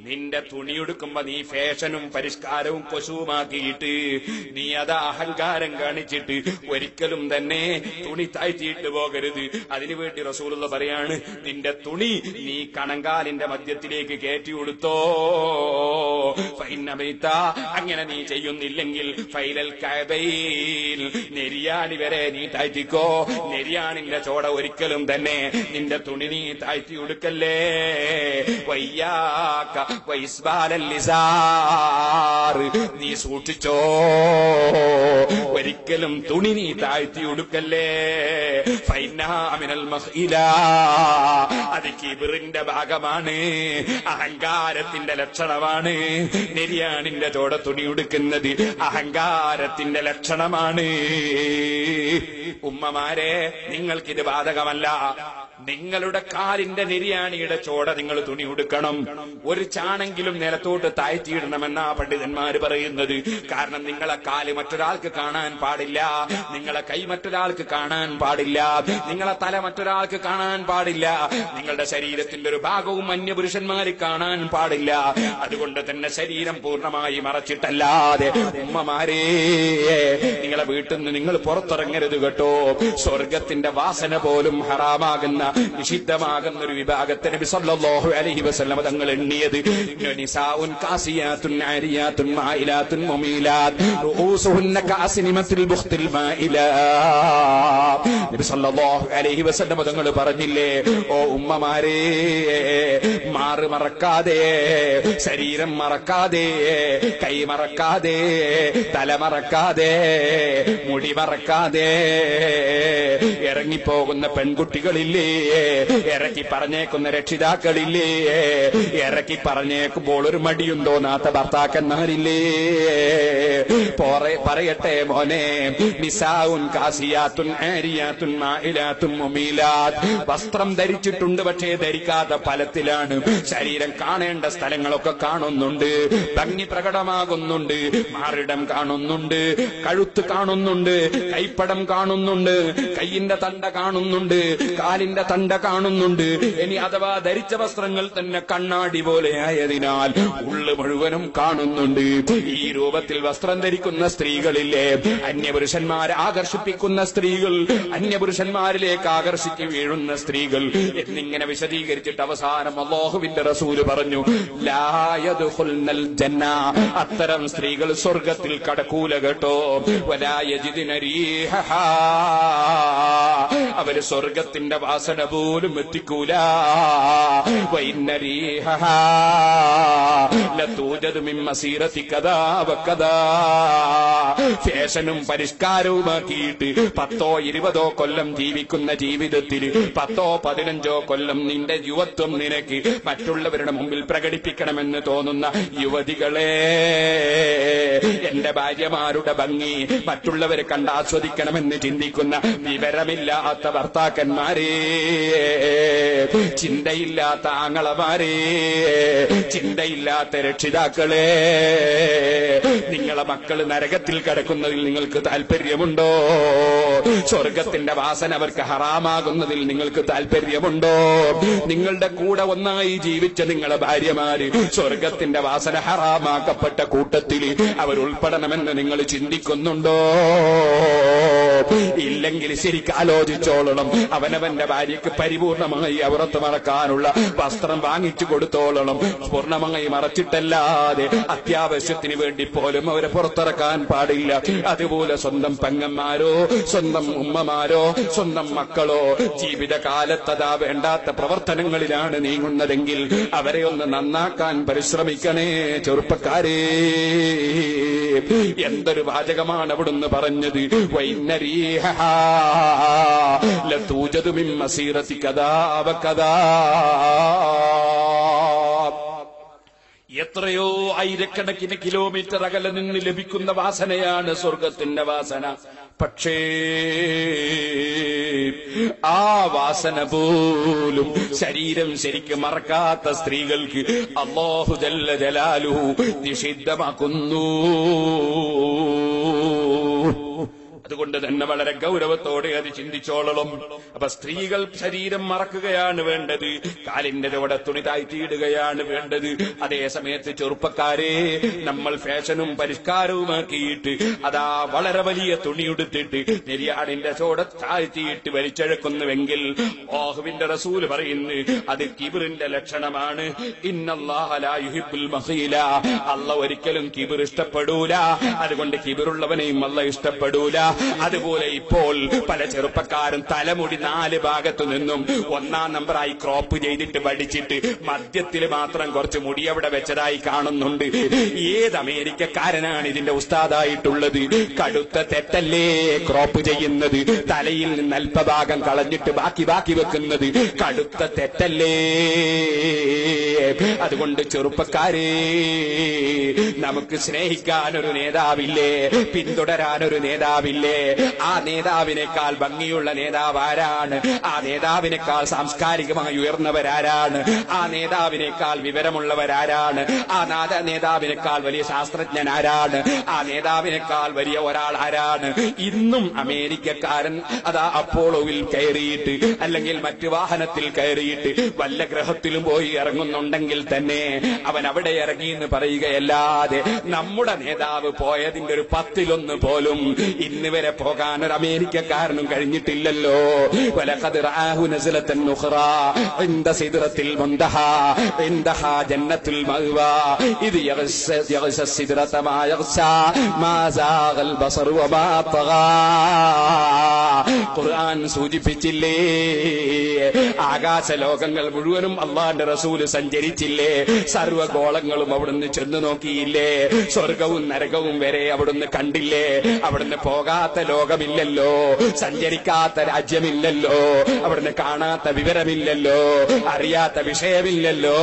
നിന്റെ തുണിയെടുക്കുമ്പോ നീ ഫാഷനും പരിഷ്കാരവും കൊശവുമാക്കിയിട്ട് നീ അത് അഹങ്കാരം കാണിച്ചിട്ട് ഒരിക്കലും തന്നെ തുണി താഴ്ത്തിയിട്ട് പോകരുത്. അതിനുവേണ്ടി റസൂലുള്ള പറയാണ്, നിന്റെ തുണി നീ കണങ്കാലിന്റെ മധ്യത്തിലേക്ക് കയറ്റി കൊടുത്തോ. അങ്ങനെ നീ ചെയ്യുന്നില്ലെങ്കിൽ ഫൈലൽ കഅബൈൻ, നെരിയാണി വരെ നീ താഴ്ത്തിക്കോ. നെരിയാണിന്റെ ചോട ഒരിക്കലും തന്നെ നിന്റെ തുണി നീ താഴ്ത്തി കൊടുക്കല്ലേ. വയ്യാക്ക വൈസ്ബാലൽ ലിസാർ, നീ സൂക്ഷിച്ചോ, ഒരിക്കലും തുണി നീ താഴ്ത്തി കൊടുക്കല്ലേ. ഫൈനഹാ മിനൽ മഖ്ഇല, അത് കിബ്റിന്റെ ഭാഗമാണ്, അഹങ്കാരത്തിന്റെ ലക്ഷണമാണ്. നെരിയാണിന്റെ ചോട തുണി ഉടുക്കുന്നത് അഹങ്കാരത്തിന്റെ ലക്ഷണമാണ്. ഉമ്മമാരെ, നിങ്ങൾക്കിത് ബാധകമല്ല. നിങ്ങളുടെ കാലിന്റെ നെരിയാണിയുടെ ചോട നിങ്ങൾ തുണി ഉടുക്കണം. ഒരു ചാണെങ്കിലും നിലത്തോട്ട് താഴ്ത്തിയിടണമെന്നാ പണ്ഡിതന്മാര് പറയുന്നത്. കാരണം നിങ്ങളെ കാല് മറ്റൊരാൾക്ക് കാണാൻ പാടില്ല, നിങ്ങളെ കൈ മറ്റൊരാൾക്ക് കാണാൻ പാടില്ല, നിങ്ങളെ തല മറ്റൊരാൾക്ക് കാണാൻ പാടില്ല, നിങ്ങളുടെ ശരീരത്തിന്റെ ഒരു ഭാഗവും അന്യപുരുഷന്മാര് കാണാൻ പാടില്ല. അതുകൊണ്ട് തന്നെ ശരീരം പൂർണ്ണമായി മറച്ചിട്ടല്ലാതെ ഉമ്മമാരെ നിങ്ങളെ വീട്ടിൽ നിന്ന് നിങ്ങൾ പുറത്തിറങ്ങരുത് കേട്ടോ. സ്വർഗത്തിന്റെ വാസന പോലും ഹറാമാകുന്ന, നിഷിദ്ധമാകുന്ന ഒരു വിഭാഗത്തെ നബി സല്ലല്ലാഹു അലൈഹി വസല്ലം തങ്ങൾ എണ്ണിയത് നിസാഉൻ കാസിയാത്തുൻ ആരിയാത്തുൻ മായിലാത്തുൻ മുമീലാത്ത് റൂസുഹുന്ന കാസിനിമത്തുൽ ബുഖ്തിൽ മായിലാ. നബി സല്ലല്ലാഹു അലൈഹി വസല്ലം തങ്ങൾ പറഞ്ഞില്ലേ, ഓ ഉമ്മമാരെ, മാറ് മറക്കാതെ, ശരീരം മറക്കാതെ, കൈ മറക്കാതെ, തല മറക്കാതെ, മുടി മറക്കാതെ ഇറങ്ങിപ്പോകുന്ന പെൺകുട്ടികളില്ലേ, ഇറക്കി പറഞ്ഞേക്കുന്ന രക്ഷിതാക്കളില്ലേ, ഇറക്കി പറഞ്ഞേക്കുമ്പോൾ ഒരു മടിയും തോന്നാത്ത ഭർത്താക്കന്മാരില്ലേ. പറയട്ടെ മോനെ, നിസാഉൻ കാസിയാത്തുൻ ആരിയാത്തുൻ മായിലാത്തുൻ മുമീലാത്ത്, വസ്ത്രം ധരിച്ചിട്ടുണ്ട് പക്ഷേ ധരിക്കാത്ത ഫലത്തിലാണ്. ശരീരം കാണേണ്ട സ്ഥലങ്ങളൊക്കെ കാണുന്നുണ്ട്, ഭംഗി പ്രകടമാകുന്നുണ്ട്, മാറിടം കാണുന്നുണ്ട്, കഴുത്ത് കാണുന്നുണ്ട്, കൈപ്പടം കാണുന്നുണ്ട്, കൈയിന്റെ തണ്ട കാണുന്നുണ്ട്, കാലിന്റെ തണ്ട കാണുന്നുണ്ട്. ഇനി അഥവാ ധരിച്ച വസ്ത്രങ്ങൾ തന്നെ കണ്ണാടി പോലെ ആയതിനാൽ ഉള്ളു മുഴുവനും കാണുന്നുണ്ട്. ഈ രൂപത്തിൽ വസ്ത്രം ധരിക്കുന്ന സ്ത്രീകളില്ലേ, അന്യപുരുഷന്മാരെ ആകർഷിപ്പിക്കുന്ന സ്ത്രീകൾ, അന്യപുരുഷന്മാരിലേക്ക് ആകർഷിച്ച് വീഴുന്ന സ്ത്രീകൾ എന്നിങ്ങനെ വിശദീകരിച്ചിട്ട് അവസാനം അല്ലാഹുവിന്റെ റസൂല് പറഞ്ഞു, ലാ യദ്ഖുൽനൽ ജന്ന, അത്തരം സ്ത്രീകൾ സ്വർഗത്തിൽ കടക്കൂല കേട്ടോ. വലാ യജിദ്ന റീഹഹാ, അവര് സ്വർഗത്തിന്റെ വാസന പോലും എത്തിക്കൂല. വഇന്ന റീഹഹാ ലതൂജദു മിൻ മസീറതി കദാ വകദാ, ഫാഷനും പരിഷ്കാരവുമാക്കിയിട്ട് 10 20 കൊല്ലം ജീവിക്കുന്ന ജീവിതത്തിൽ 10 15 കൊല്ലം നിന്റെ യുവത്വം നിനക്ക് മറ്റുള്ളവരുടെ മുമ്പിൽ പ്രകടിപ്പിക്കണമെന്ന് തോന്നുന്ന യുവതികളെ, എന്റെ ഭാര്യമാരുടെ ഭംഗി മറ്റുള്ളവരെ കണ്ട് ആസ്വദിക്കണമെന്ന് ചിന്തിക്കുന്ന വിവരമില്ലാത്ത ഭർത്താക്കന്മാരെ, ചിന്തയില്ലാത്ത ആങ്ങളമാരെ, ചിന്തയില്ലാത്ത രക്ഷിതാക്കളെ, നിങ്ങളെ മക്കള് നരകത്തിൽ കിടക്കുന്നതിൽ നിങ്ങൾക്ക് താല്പര്യമുണ്ടോ? സ്വർഗത്തിന്റെ വാസന അവർക്ക് ഹറാമാകുന്നതിൽ നിങ്ങൾക്ക് താല്പര്യമുണ്ടോ? നിങ്ങളുടെ കൂടെ ഒന്നായി ജീവിച്ച നിങ്ങളെ ഭാര്യമാര് സ്വർഗത്തിന്റെ വാസന ഹറാമാക്കപ്പെട്ട കൂട്ടത്തിൽ അവരുൾപ്പെടണമെന്ന് നിങ്ങൾ ചിന്തിക്കുന്നുണ്ടോ? ഇല്ലെങ്കിൽ ശരിക്കും ആലോചിച്ചോളണം. അവനവന്റെ ഭാര്യയ്ക്ക് പരിപൂർണമായി അവറത്ത് മറക്കാനുള്ള വസ്ത്രം വാങ്ങിച്ചു കൊടുത്തോളണം. പൂർണ്ണമായി മറച്ചിട്ടല്ലാതെ അത്യാവശ്യത്തിന് വേണ്ടി പോലും അവരെ പുറത്തിറക്കാൻ പാടില്ല. അതുപോലെ സ്വന്തം പെങ്ങന്മാരോ, സ്വന്തം ഉമ്മമാരോ, സ്വന്തം മക്കളോ ജീവിതകാലത്തതാ വേണ്ടാത്ത പ്രവർത്തനങ്ങളിലാണ് നീങ്ങുന്നതെങ്കിൽ അവരെ ഒന്ന് നന്നാക്കാൻ പരിശ്രമിക്കണേ ചെറുപ്പക്കാരേ. എന്തൊരു വാചകമാണ് അവിടുന്ന് പറഞ്ഞത്, വഇന്ന റീഹഹാ ലതൂജദു മിൻ മസീറതി കദാ വകദാ. എത്രയോ ആയിരക്കണക്കിന് കിലോമീറ്റർ അകലെ നിന്ന് ലഭിക്കുന്ന വാസനയാണ് സ്വർഗത്തിന്റെ വാസന. പക്ഷേ ആ വാസന പോലും ശരീരം ശരിക്കും മറക്കാത്ത സ്ത്രീകൾക്ക് അല്ലാഹു ജല്ല ജലാലുഹു നിഷിദ്ധമാക്കുന്നു. അതുകൊണ്ട് തന്നെ വളരെ ഗൗരവത്തോടെ അത് ചിന്തിച്ചോളണം. അപ്പൊ സ്ത്രീകൾ ശരീരം മറക്കുകയാണ് വേണ്ടത്, കാലിന്റെ ചോട തുണി താഴ്ത്തിയിടുകയാണ് വേണ്ടത്. അതേ സമയത്ത് ചെറുപ്പക്കാരെ, നമ്മൾ ഫാഷനും പരിഷ്കാരവുമാക്കിയിട്ട് അതാ വളരെ വലിയ തുണിയുടുത്തിട്ട് നെരിയാടിന്റെ ചോട താഴ്ത്തിയിട്ട് വലിച്ചഴക്കുന്നുവെങ്കിൽ അല്ലാഹുവിന്റെ റസൂൽ പറയുന്നു അത് കിബ്റിന്റെ ലക്ഷണമാണ്. ഇന്നല്ലാഹ ലാ യുഹിബ്ബുൽ മഖീല, അല്ലാഹു ഒരിക്കലും കിബ്ർ ഇഷ്ടപ്പെടൂല. അതുകൊണ്ട് കിബ്റുള്ളവനെയും അല്ലാഹു ഇഷ്ടപ്പെടൂല. അതുപോലെ ഇപ്പോൾ പല ചെറുപ്പക്കാരും തലമുടി 4 ഭാഗത്തു നിന്നും 1-ാം നമ്പറായി ക്രോപ്പ് ചെയ്തിട്ട് പഠിച്ചിട്ട് മധ്യത്തിൽ മാത്രം കുറച്ച് മുടി അവിടെ വെച്ചതായി കാണുന്നുണ്ട്. ഏത് അമേരിക്കക്കാരനാണ് ഇതിന്റെ ഉസ്താദായിട്ടുള്ളത്? കടുത്ത തെറ്റല്ലേ ക്രോപ്പ് ചെയ്യുന്നത്? തലയിൽ നിന്ന് അല്പഭാഗം കളഞ്ഞിട്ട് ബാക്കി വെക്കുന്നത് കടുത്ത തെറ്റല്ലേ? അതുകൊണ്ട് ചെറുപ്പക്കാരെ, നമുക്ക് സ്നേഹിക്കാനൊരു നേതാവില്ലേ? പിന്തുടരാനൊരു നേതാവില്ലേ? ആ നേതാവിനേക്കാൾ ഭംഗിയുള്ള നേതാവ് ആരാണ്? ആ നേതാവിനേക്കാൾ സാംസ്കാരികമായി ഉയർന്നവരാരാണ്? ആ നേതാവിനേക്കാൾ വിവരമുള്ളവരാരാണ്? ആ നേതാവിനേക്കാൾ വലിയ ശാസ്ത്രജ്ഞനാരാണ്? ആ നേതാവിനേക്കാൾ വലിയ ഒരാൾ ആരാണ്? ഇന്നും അമേരിക്കക്കാരൻ അതാ അപ്പോളോവിൽ കയറിയിട്ട് അല്ലെങ്കിൽ മറ്റു വാഹനത്തിൽ കയറിയിട്ട് വല്ല ഗ്രഹത്തിലും പോയി ഇറങ്ങുന്നുണ്ടെങ്കിൽ തന്നെ അവൻ അവിടെ ഇറങ്ങി എന്ന് പറയുകയല്ലാതെ നമ്മുടെ നേതാവ് പോയതിന്റെ ഒരു 10-1 പോലും ഇന്ന് വരെ പോകാൻ ഒരു അമേരിക്കക്കാരനും കഴിഞ്ഞിട്ടില്ലല്ലോ. വലഖദ് റആഹു നസ്ലതൻ ഉഖറാ ഇൻദ സിദ്റത്തിൽ മുൻതഹാ ഇൻദഹാ ജന്നത്തുൽ മഅവാ ഇദ് യഗ്ശ സിദ്റത മാ യഗ്ശാ മാ സാഗൽ ബസർ വമാ തഗാ. ഖുർആൻ സൂചിപ്പിച്ചില്ലേ? ആകാശ ലോകങ്ങൾ മുഴുവനും അല്ലാഹുവിന്റെ റസൂൽ സഞ്ചരിച്ചില്ലേ? സർവ്വഗോളങ്ങളും അവിടുന്ന് ചെന്ന് നോക്കിയില്ലേ? സ്വർഗവും നരകവും വരെ അവിടുന്ന് കണ്ടില്ലേ? അവിടുന്ന് പോകാത്ത ലോകമില്ലല്ലോ, സഞ്ചരിക്കാത്ത രാജ്യമില്ലല്ലോ, അവിടുന്ന് കാണാത്ത വിവരമില്ലല്ലോ, അറിയാത്ത വിഷയമില്ലല്ലോ.